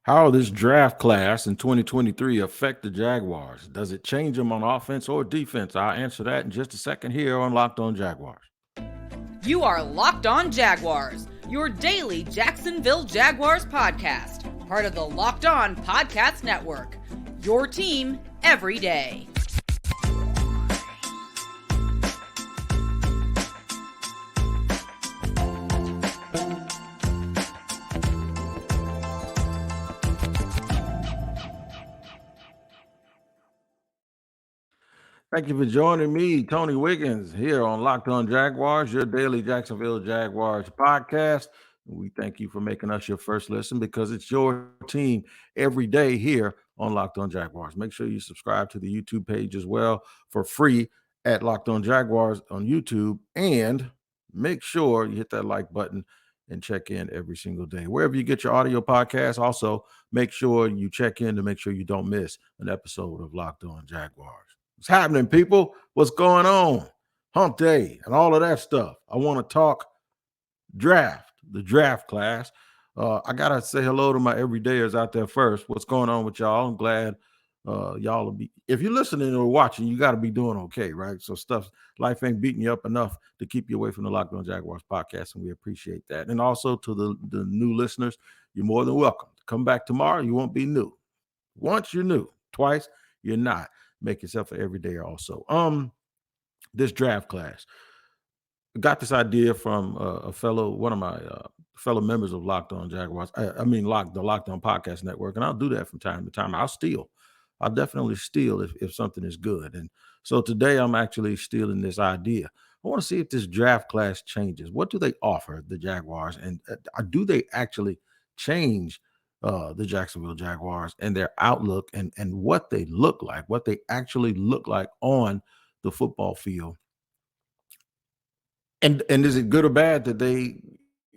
How will this draft class in 2023 affect the Jaguars? Does it change them on offense or defense? I'll answer that in just a second here on Locked On Jaguars. You are Locked On Jaguars, your daily Jacksonville Jaguars podcast, part of the Locked On Podcast Network. Your team every day. Thank you for joining me, Tony Wiggins, here on Locked On Jaguars, your daily Jacksonville Jaguars podcast. We thank you for making us your first listen because it's your team every day here on Locked On Jaguars. Make sure you subscribe to the YouTube page as well for free at Locked On Jaguars on YouTube. And make sure you hit that like button and check in every single day. Wherever you get your audio podcast, also make sure you check in to make sure you don't miss an episode of Locked On Jaguars. What's happening, people? What's going on? Hump day and all of that stuff. I want to talk the draft class. I got to say hello to my everydayers out there first. What's going on with y'all? I'm glad y'all will be. If you're listening or watching, you got to be doing okay, right? So life ain't beating you up enough to keep you away from the Locked On Jaguars podcast, and we appreciate that. And also to the new listeners, you're more than welcome. Come back tomorrow. You won't be new. Once you're new, twice you're not. Make yourself an everyday also. This draft class. Got this idea from one of my fellow members of Locked On Jaguars. The Locked On Podcast Network, and I'll do that from time to time. I'll definitely steal if something is good. And so today I'm actually stealing this idea. I want to see if this draft class changes. What do they offer the Jaguars, and do they actually change the Jacksonville Jaguars and their outlook and what they look like, what they actually look like on the football field? And is it good or bad that they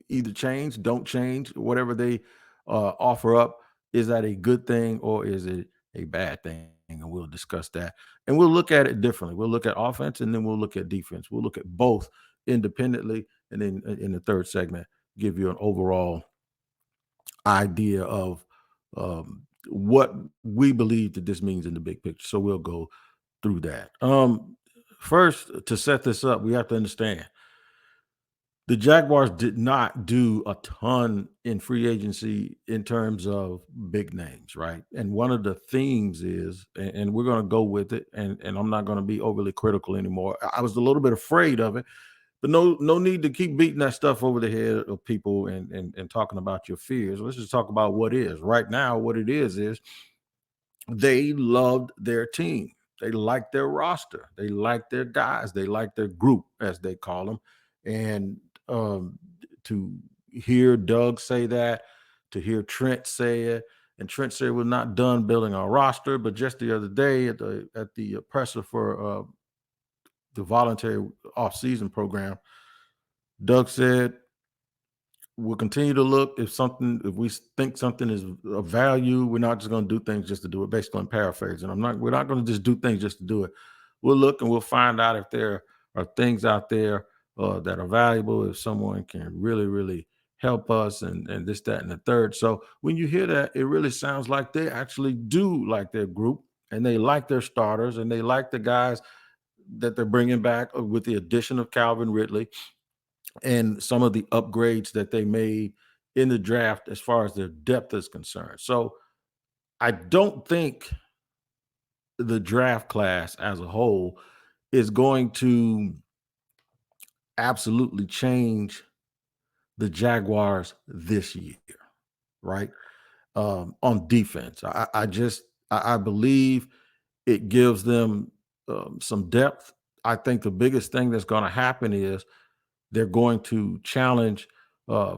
either change, don't change, whatever they offer up? Is that a good thing or is it a bad thing? And we'll discuss that. And we'll look at it differently. We'll look at offense and then we'll look at defense. We'll look at both independently. And then in the third segment, give you an overall idea of what we believe that this means in the big picture. So we'll go through that. First, to set this up, we have to understand the Jaguars did not do a ton in free agency in terms of big names, right? And one of the themes is, and we're going to go with it, and I'm not going to be overly critical anymore. I was a little bit afraid of it, but no need to keep beating that stuff over the head of people and talking about your fears. Let's just talk about what is. Right now, what it is they loved their team. They liked their roster. They liked their guys. They liked their group, as they call them. And to hear Doug say that, to hear Trent say it, and Trent said we're not done building our roster, but just the other day at the presser for the voluntary off-season program, Doug said we'll continue to look if we think something is of value. We're not just going to do things just to do it, basically on paraphrasing. We're not going to just do things just to do it. We'll look and we'll find out if there are things out there that are valuable, if someone can really, really help us and this, that, and the third. So when you hear that, it really sounds like they actually do like their group and they like their starters and they like the guys that they're bringing back with the addition of Calvin Ridley and some of the upgrades that they made in the draft as far as their depth is concerned. So I don't think the draft class as a whole is going to absolutely change the Jaguars this year, right? On defense, I believe it gives them some depth. I think the biggest thing that's going to happen is they're going to challenge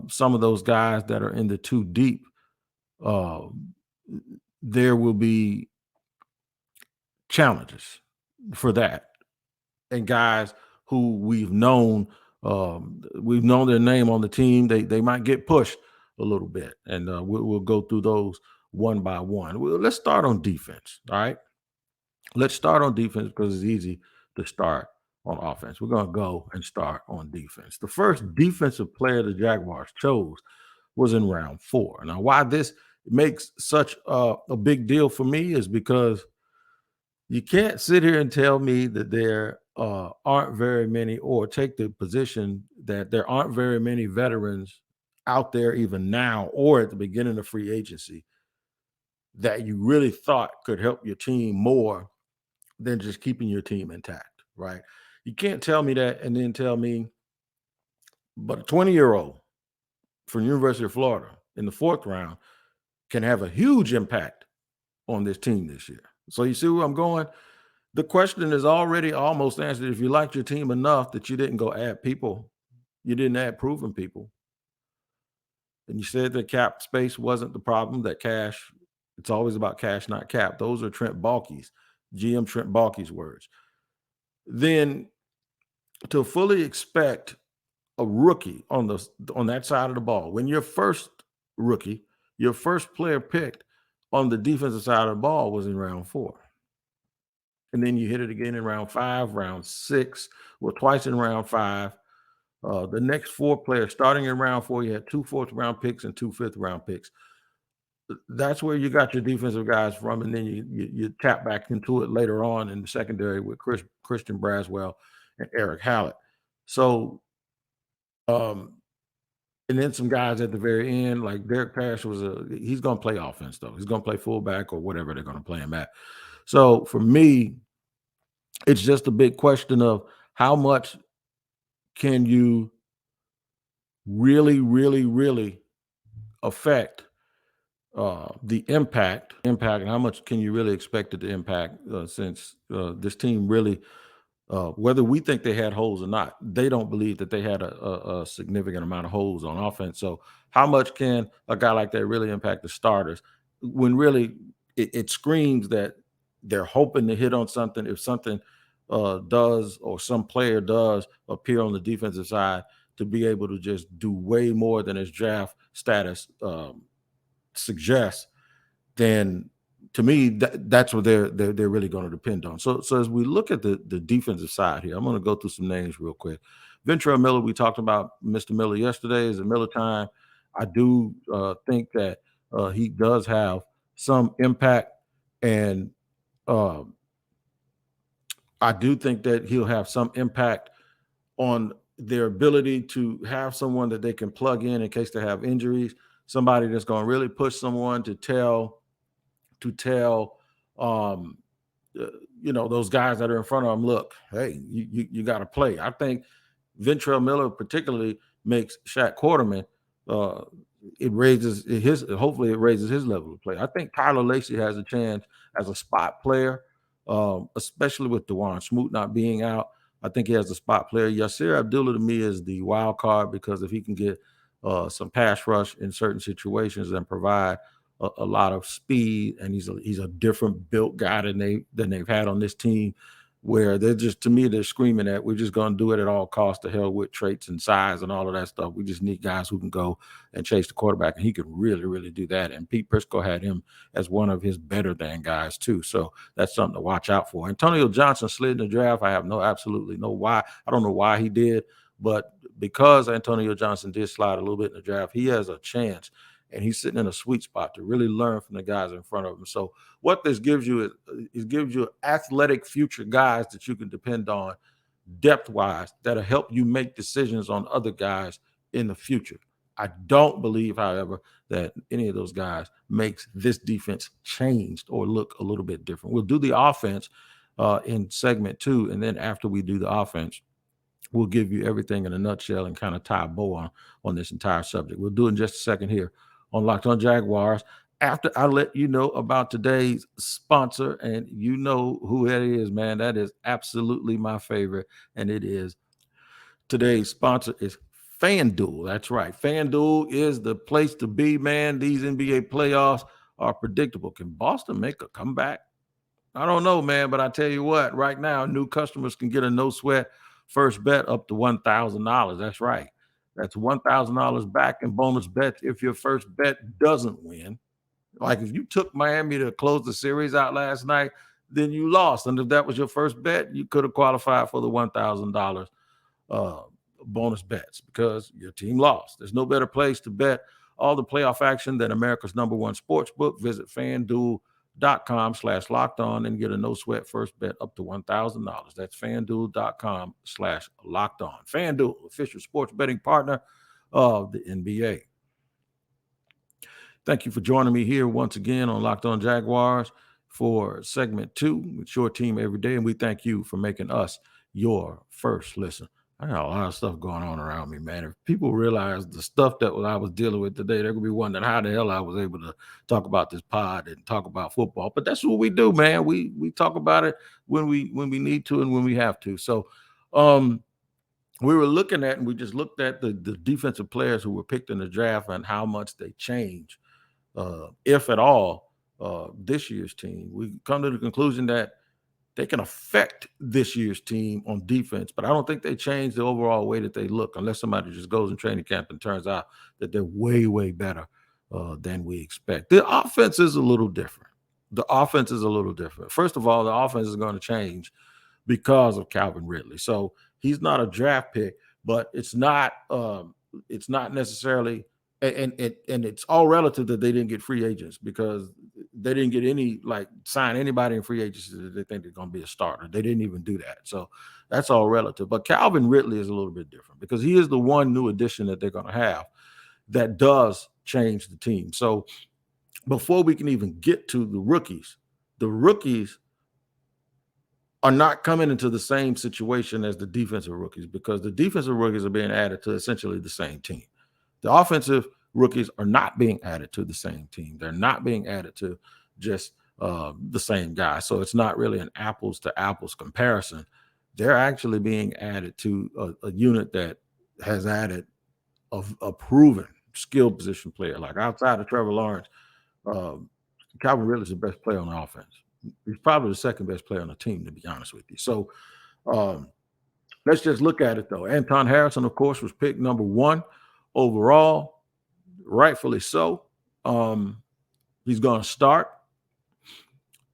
some of those guys that are in the too deep. There will be challenges for that, and guys who we've known their name on the team. They might get pushed a little bit, and we'll go through those one by one. Let's start on defense. All right, let's start on defense because it's easy to start on offense. We're going to go and start on defense. The first defensive player the Jaguars chose was in round 4. Now, why this makes such a big deal for me is because you can't sit here and tell me that there aren't very many, or take the position that there aren't very many veterans out there, even now or at the beginning of free agency, that you really thought could help your team more than just keeping your team intact, right? You can't tell me that and then tell me, but a 20-year-old from the University of Florida in the fourth round can have a huge impact on this team this year. So you see where I'm going? The question is already almost answered. If you liked your team enough that you didn't go add people, you didn't add proven people, and you said that cap space wasn't the problem, that cash, it's always about cash, not cap. Those are Trent Baalke's, GM Trent Baalke's words. Then to fully expect a rookie on that side of the ball, when your first rookie, your first player picked on the defensive side of the ball was in round 4. And then you hit it again in round 5, round 6, well, twice in round 5. The next 4 players starting in round 4, you had 2 fourth-round picks and 2 fifth-round picks. That's where you got your defensive guys from, and then you tap back into it later on in the secondary with Christian Braswell and Eric Hallett. So, um, and then some guys at the very end, like Derek Parrish he's going to play offense though. He's going to play fullback or whatever they're going to play him at. So for me, it's just a big question of how much can you really, really, really affect the impact, and how much can you really expect it to impact since this team really, whether we think they had holes or not, they don't believe that they had a significant amount of holes on offense. So how much can a guy like that really impact the starters when really it screams that they're hoping to hit on something if something does, or some player does appear on the defensive side, to be able to just do way more than his draft status suggests, then to me that's what they're really going to depend on. So as we look at the defensive side here, I'm going to go through some names real quick. Ventrell Miller, we talked about Mr. Miller yesterday. Is a Miller time. I do think that he does have some impact, and uh, I do think that he'll have some impact on their ability to have someone that they can plug in case they have injuries, somebody that's going to really push someone to tell um those guys that are in front of them, look, hey, you got to play. I think Ventrell Miller particularly makes Shaq Quarterman, uh hopefully it raises his level of play. I think Tyler Lacey has a chance as a spot player, especially with Dewan Smoot not being out. I think he has a spot player. Yasir Abdullah to me is the wild card, because if he can get some pass rush in certain situations and provide a lot of speed, and he's a different built guy than they've had on this team, where they're just, to me, they're screaming at, we're just going to do it at all costs, to hell with traits and size and all of that stuff. We just need guys who can go and chase the quarterback, and he can really, really do that. And Pete Prisco had him as one of his better than guys too. So that's something to watch out for. Antonio Johnson slid in the draft. I have absolutely no why. I don't know why he did, but because Antonio Johnson did slide a little bit in the draft, he has a chance, and he's sitting in a sweet spot to really learn from the guys in front of him. So what this gives you is it gives you athletic future guys that you can depend on depth-wise, that'll help you make decisions on other guys in the future. I don't believe, however, that any of those guys makes this defense changed or look a little bit different. We'll do the offense in segment 2, and then after we do the offense, we'll give you everything in a nutshell and kind of tie a bow on this entire subject. We'll do it in just a second here on Locked On Jaguars, after I let you know about today's sponsor. And you know who that is, man. That is absolutely my favorite. And it is, today's sponsor is FanDuel. That's right. FanDuel is the place to be, man. These NBA playoffs are predictable. Can Boston make a comeback? I don't know, man, but I tell you what, right now, new customers can get a no sweat first bet up to $1,000. That's right. That's $1,000 back in bonus bets if your first bet doesn't win. Like if you took Miami to close the series out last night, then you lost. And if that was your first bet, you could have qualified for the $1,000 bonus bets because your team lost. There's no better place to bet all the playoff action, then America's #1 sports book. Visit FanDuel.com/locked on and get a no sweat first bet up to $1,000. That's FanDuel.com/locked on. FanDuel, official sports betting partner of the NBA. Thank you for joining me here once again on Locked On Jaguars for segment 2. It's your team every day, and we thank you for making us your first listen. I got a lot of stuff going on around me, man. If people realize the stuff that I was dealing with today, they're going to be wondering how the hell I was able to talk about this pod and talk about football. But that's what we do, man. We talk about it when we need to and when we have to. So we were looking at, and we just looked at the defensive players who were picked in the draft and how much they change, if at all, this year's team. We come to the conclusion that they can affect this year's team on defense, but I don't think they change the overall way that they look unless somebody just goes in training camp and turns out that they're way, way better than we expect. The offense is a little different. First of all, the offense is going to change because of Calvin Ridley. So he's not a draft pick, but it's not necessarily, and it's all relative that they didn't get free agents because they didn't get sign anybody in free agency that they think they're going to be a starter. They didn't even do that. So that's all relative. But Calvin Ridley is a little bit different because he is the one new addition that they're going to have that does change the team. So before we can even get to the rookies are not coming into the same situation as the defensive rookies because the defensive rookies are being added to essentially the same team. The offensive rookies are not being added to the same team. They're not being added to just the same guy. So it's not really an apples to apples comparison. They're actually being added to a unit that has added a proven skill position player. Like outside of Trevor Lawrence, Calvin Ridley is the best player on the offense. He's probably the second best player on the team, to be honest with you. So let's just look at it, though. Anton Harrison, of course, was picked #1 overall, rightfully so. He's going to start.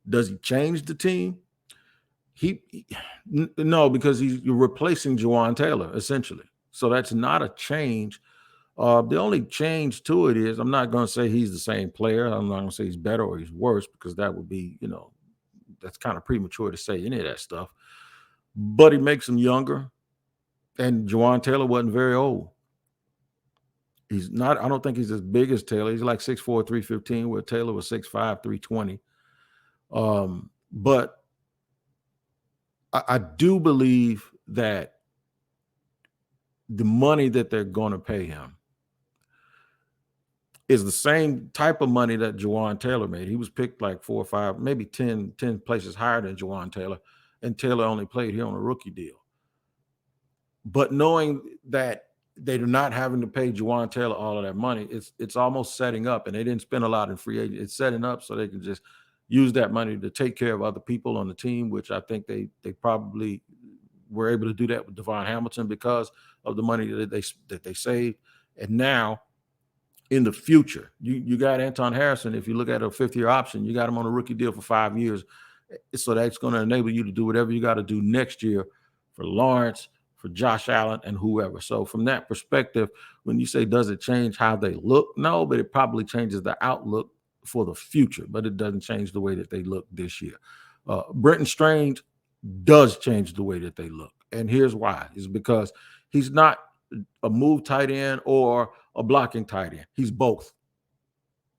Does he change the team? No, because you're replacing Juwan Taylor, essentially. So that's not a change. The only change to it is I'm not going to say he's the same player. I'm not going to say he's better or he's worse because that would be, that's kind of premature to say any of that stuff. But he makes him younger. And Juwan Taylor wasn't very old. He's not, I don't think he's as big as Taylor. He's like 6'4", 315, where Taylor was 6'5", 320. But I do believe that the money that they're going to pay him is the same type of money that Juwan Taylor made. He was picked like 4 or 5, maybe 10 places higher than Juwan Taylor, and Taylor only played here on a rookie deal. But knowing that they're not having to pay Juwan Taylor all of that money, it's almost setting up, and they didn't spend a lot in free agent. It's setting up so they can just use that money to take care of other people on the team, which I think they probably were able to do that with Devon Hamilton because of the money that they saved. And now in the future, you got Anton Harrison. If you look at a 5th-year option, you got him on a rookie deal for 5 years. So that's going to enable you to do whatever you got to do next year for Lawrence, for Josh Allen, and whoever. So from that perspective, when you say, does it change how they look? No, but it probably changes the outlook for the future, but it doesn't change the way that they look this year. Brenton Strange does change the way that they look. And here's why. Is because he's not a move tight end or a blocking tight end. He's both.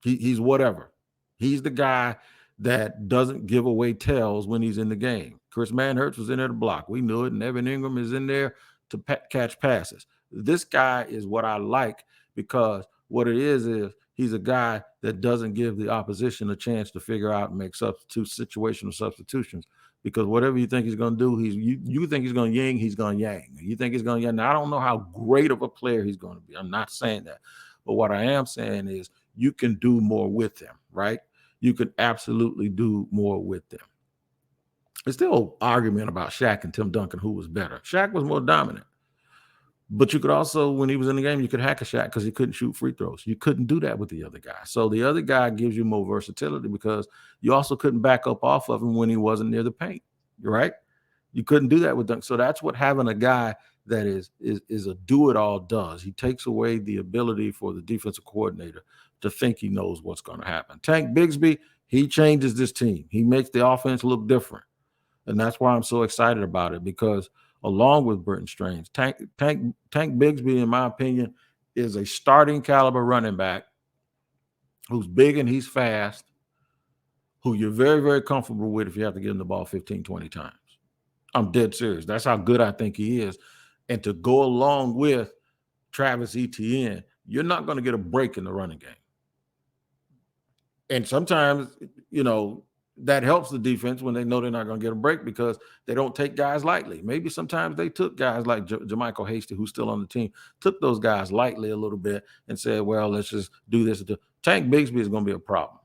He's whatever. He's the guy that doesn't give away tells when he's in the game. Chris Manhurts was in there to block. We knew it. And Evan Ingram is in there to catch passes. This guy is what I like because what it is he's a guy that doesn't give the opposition a chance to figure out and make situational substitutions. Because whatever you think he's going to do, you think he's going to ying, he's going to yang. You think he's going to yang. Now, I don't know how great of a player he's going to be. I'm not saying that. But what I am saying is you can do more with him, right? You can absolutely do more with them. There's still an argument about Shaq and Tim Duncan, who was better. Shaq was more dominant. But you could also, when he was in the game, you could hack a Shaq because he couldn't shoot free throws. You couldn't do that with the other guy. So the other guy gives you more versatility because you also couldn't back up off of him when he wasn't near the paint, right? You couldn't do that with Dunk. So that's what having a guy that is a do it all does. He takes away the ability for the defensive coordinator to think he knows what's going to happen. Tank Bigsby, he changes this team. He makes the offense look different. And that's why I'm so excited about it, because along with Britton Strange, Tank Bigsby, in my opinion, is a starting caliber running back who's big and he's fast, who you're very, very comfortable with if you have to get him the ball 15, 20 times. I'm dead serious. That's how good I think he is. And to go along with Travis Etienne, you're not going to get a break in the running game. And sometimes, that helps the defense when they know they're not going to get a break, because they don't take guys lightly. Maybe sometimes they took guys like Jermichael Hasty, who's still on the team, took those guys lightly a little bit and said, well, let's just do this. Tank Bigsby is going to be a problem.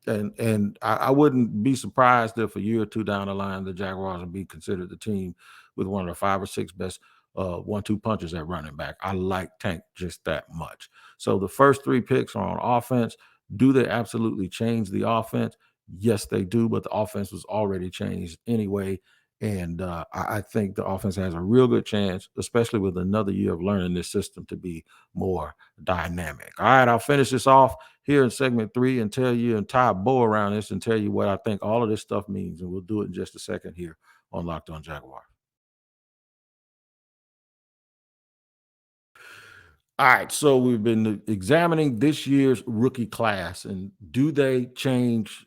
And I wouldn't be surprised if a year or two down the line, the Jaguars will be considered the team with one of the 5 or 6 best 1-2 punches at running back. I like Tank just that much. So the first 3 picks are on offense. Do they absolutely change the offense? Yes, they do, but the offense was already changed anyway. And I think the offense has a real good chance, especially with another year of learning this system, to be more dynamic. All right, I'll finish this off here in segment 3 and tell you and tie a bow around this and tell you what I think all of this stuff means. And we'll do it in just a second here on Locked On Jaguar. All right, so we've been examining this year's rookie class and do they change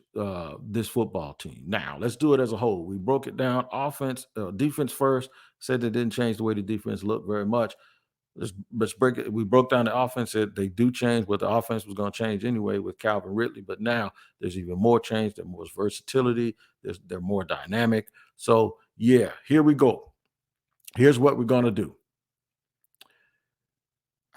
this football team? Now, let's do it as a whole. We broke it down: offense, defense first. Said they didn't change the way the defense looked very much. Let's break it. We broke down the offense. Said they do change, but the offense was going to change anyway with Calvin Ridley. But now there's even more change. There's more versatility. They're more dynamic. So yeah, here we go. Here's what we're going to do.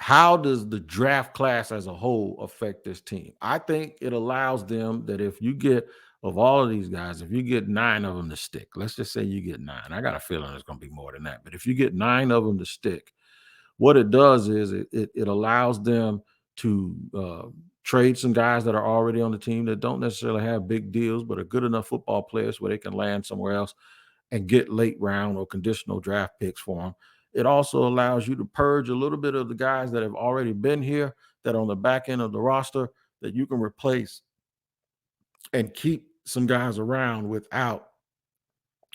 How does the draft class as a whole affect this team? I think it allows them that if you get, of all of these guys, if you get 9 of them to stick, let's just say you get 9. I got a feeling it's going to be more than that. But if you get 9 of them to stick, what it does is it allows them to trade some guys that are already on the team that don't necessarily have big deals, but are good enough football players where they can land somewhere else and get late round or conditional draft picks for them. It also allows you to purge a little bit of the guys that have already been here, that are on the back end of the roster, that you can replace and keep some guys around without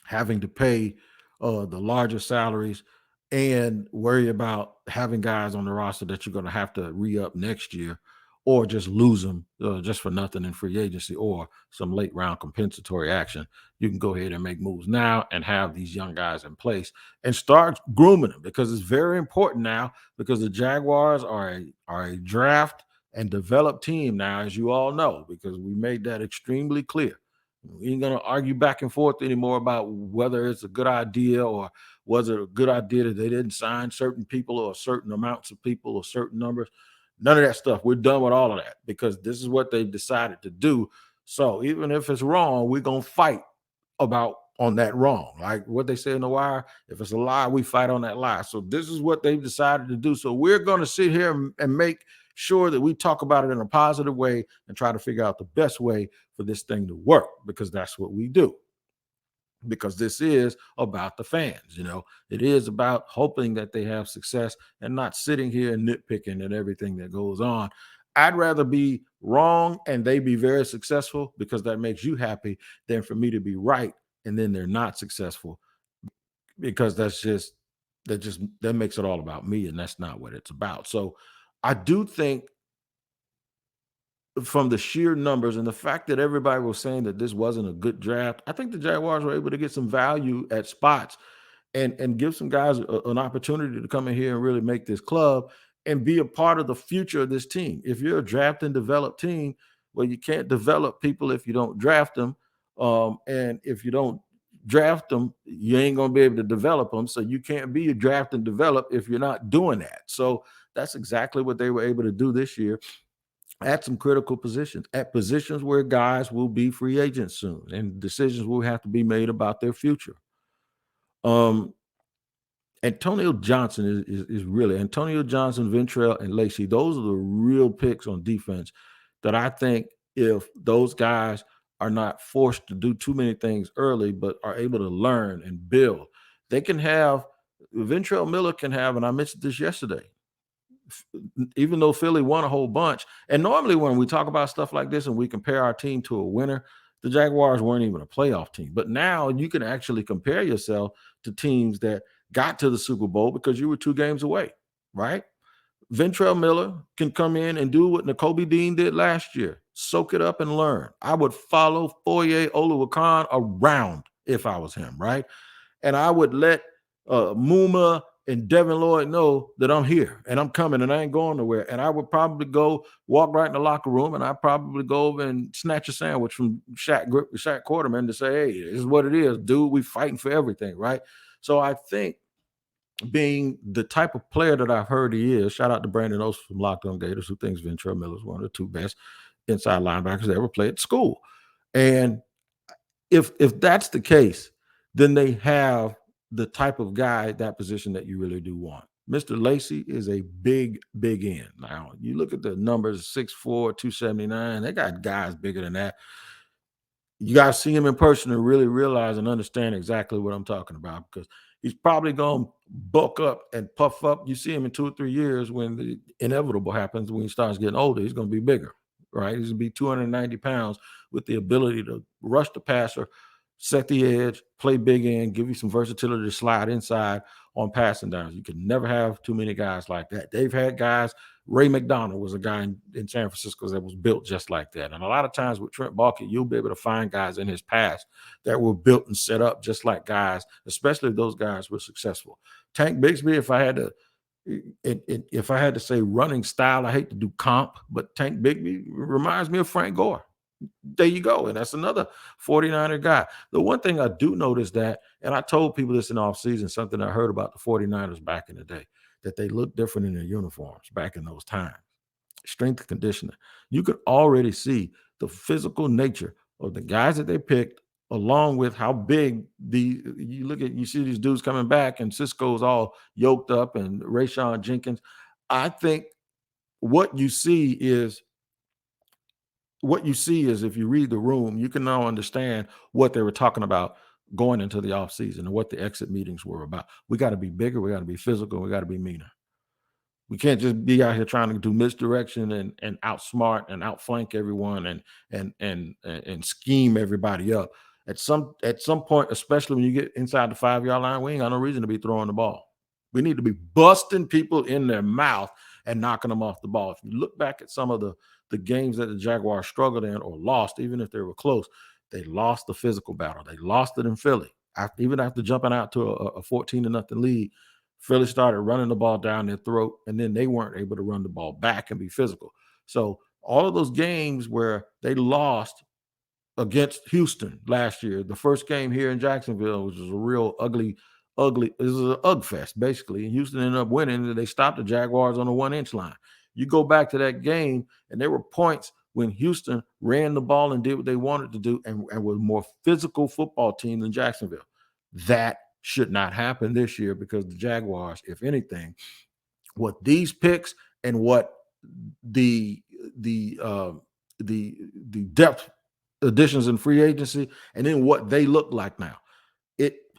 having to pay the larger salaries and worry about having guys on the roster that you're going to have to re-up next year, or just lose them just for nothing in free agency or some late round compensatory action. You can go ahead and make moves now and have these young guys in place and start grooming them, because it's very important now, because the Jaguars are a draft and develop team now, as you all know, because we made that extremely clear. We ain't going to argue back and forth anymore about whether it's a good idea, or was it a good idea that they didn't sign certain people or certain amounts of people or certain numbers. None of that stuff. We're done with all of that, because this is what they've decided to do. So even if it's wrong, we're going to fight about on that wrong. Like what they say in The Wire, if it's a lie, we fight on that lie. So this is what they've decided to do. So we're going to sit here and make sure that we talk about it in a positive way and try to figure out the best way for this thing to work, because that's what we do. Because this is about the fans, it is about hoping that they have success and not sitting here and nitpicking at everything that goes on. I'd rather be wrong and they be very successful, because that makes you happy, than for me to be right and then they're not successful, because that makes it all about me, and that's not what it's about. So I do think, from the sheer numbers and the fact that everybody was saying that this wasn't a good draft, I think the Jaguars were able to get some value at spots and give some guys an opportunity to come in here and really make this club and be a part of the future of this team. If you're a draft and develop team, well, you can't develop people if you don't draft them. And if you don't draft them, you ain't going to be able to develop them. So you can't be a draft and develop if you're not doing that. So that's exactly what they were able to do this year at some critical positions, at positions where guys will be free agents soon and decisions will have to be made about their future. Um, Antonio Johnson is really Antonio Johnson, Ventrell, and Lacey. Those are the real picks on defense that I think, if those guys are not forced to do too many things early, but are able to learn and build, They can have Ventrell Miller can have, and I mentioned this yesterday, even though Philly won a whole bunch. And normally, when we talk about stuff like this and we compare our team to a winner, the Jaguars weren't even a playoff team. But now you can actually compare yourself to teams that got to the Super Bowl because you were 2 games away, right? Ventrell Miller can come in and do what N'Kobe Dean did last year, soak it up and learn. I would follow Foye Oluwakan around if I was him, right? And I would let Muma and Devin Lloyd know that I'm here and I'm coming and I ain't going nowhere. And I would probably go walk right in the locker room and I'd probably go over and snatch a sandwich from Shaq Quarterman to say, hey, this is what it is, dude. We fighting for everything, right? So I think being the type of player that I've heard he is, shout out to Brandon Oates from Locked On Gators, who thinks Ventrell Miller is one of the 2 best inside linebackers that ever played at school. And if that's the case, then they have the type of guy at that position that you really do want. Mr. Lacey is a big, big end. Now, you look at the numbers 6'4, 279, they got guys bigger than that. You got to see him in person and really realize and understand exactly what I'm talking about, because he's probably going to bulk up and puff up. You see him in 2 or 3 years when the inevitable happens, when he starts getting older, he's going to be bigger, right? He's going to be 290 pounds with the ability to rush the passer, set the edge, play big end, give you some versatility to slide inside on passing downs. You can never have too many guys like that. They've had guys. Ray McDonald was a guy in San Francisco that was built just like that. And a lot of times with Trent Baalke, you'll be able to find guys in his past that were built and set up just like guys, especially if those guys were successful. Tank Bigsby, if I had to say running style, I hate to do comp, but Tank Bigsby reminds me of Frank Gore. There you go. And that's another 49er guy. The one thing I do notice that, and I told people this in offseason, something I heard about the 49ers back in the day, that they look different in their uniforms back in those times. Strength and conditioning. You could already see the physical nature of the guys that they picked, along with how big you see these dudes coming back, and Cisco's all yoked up, and Rayshawn Jenkins. I think what you see is if you read the room, you can now understand what they were talking about going into the offseason and what the exit meetings were about. We got to be bigger. We got to be physical. We got to be meaner. We can't just be out here trying to do misdirection and outsmart and outflank everyone and scheme everybody up. At some point, especially when you get inside the 5-yard line, we ain't got no reason to be throwing the ball. We need to be busting people in their mouth and knocking them off the ball. If you look back at some of the games that the Jaguars struggled in or lost, even if they were close, they lost the physical battle. They lost it in Philly. Even after jumping out to a 14-0 lead, Philly started running the ball down their throat, and then they weren't able to run the ball back and be physical. So all of those games where they lost against Houston last year, the first game here in Jacksonville, which was a real ugly, this is an UG fest, basically. And Houston ended up winning, and they stopped the Jaguars on the 1-inch line. You go back to that game, and there were points when Houston ran the ball and did what they wanted to do and was a more physical football team than Jacksonville. That should not happen this year, because the Jaguars, if anything, what these picks and what the depth additions in free agency, and then what they look like now,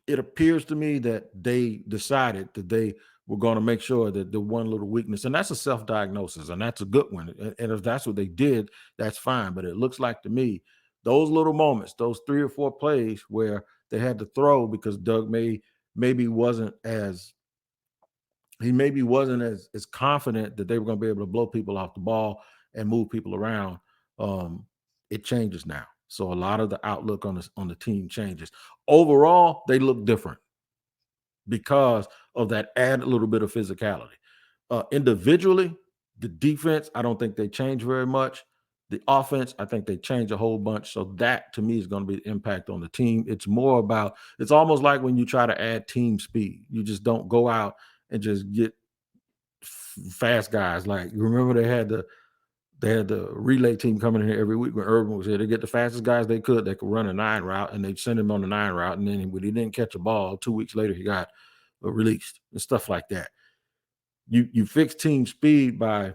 it appears to me that they decided that they were going to make sure that the one little weakness, and that's a self-diagnosis, and that's a good one. And if that's what they did, that's fine. But it looks like to me, those little moments, those 3 or 4 plays where they had to throw because Doug maybe wasn't as confident that they were going to be able to blow people off the ball and move people around. It changes now. So a lot of the outlook on the team changes. Overall, they look different because of that added little bit of physicality. Individually, the defense, I don't think they change very much. The offense, I think they change a whole bunch. So that, to me, is going to be the impact on the team. It's almost like when you try to add team speed. You just don't go out and just get fast guys. Like, remember they had the relay team coming in here every week when Urban was here. They get the fastest guys they could run a 9 route, and they'd send him on the 9 route. And then when he didn't catch a ball, 2 weeks later, he got released and stuff like that. You fix team speed by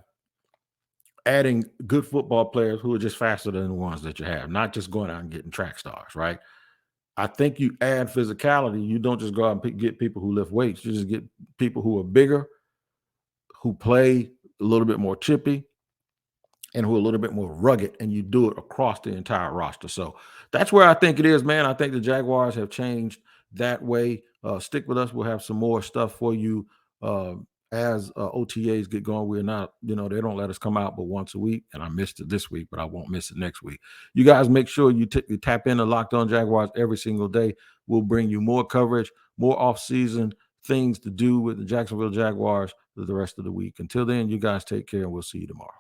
adding good football players who are just faster than the ones that you have, not just going out and getting track stars, right? I think you add physicality. You don't just go out and get people who lift weights. You just get people who are bigger, who play a little bit more chippy, and who are a little bit more rugged, and you do it across the entire roster. So that's where I think it is, man. I think the Jaguars have changed that way. Stick with us. We'll have some more stuff for you uh, as OTAs get going. We're not, they don't let us come out but once a week, and I missed it this week, but I won't miss it next week. You guys make sure you tap into Locked On Jaguars every single day. We'll bring you more coverage, more off-season things to do with the Jacksonville Jaguars for the rest of the week. Until then, you guys take care, and we'll see you tomorrow.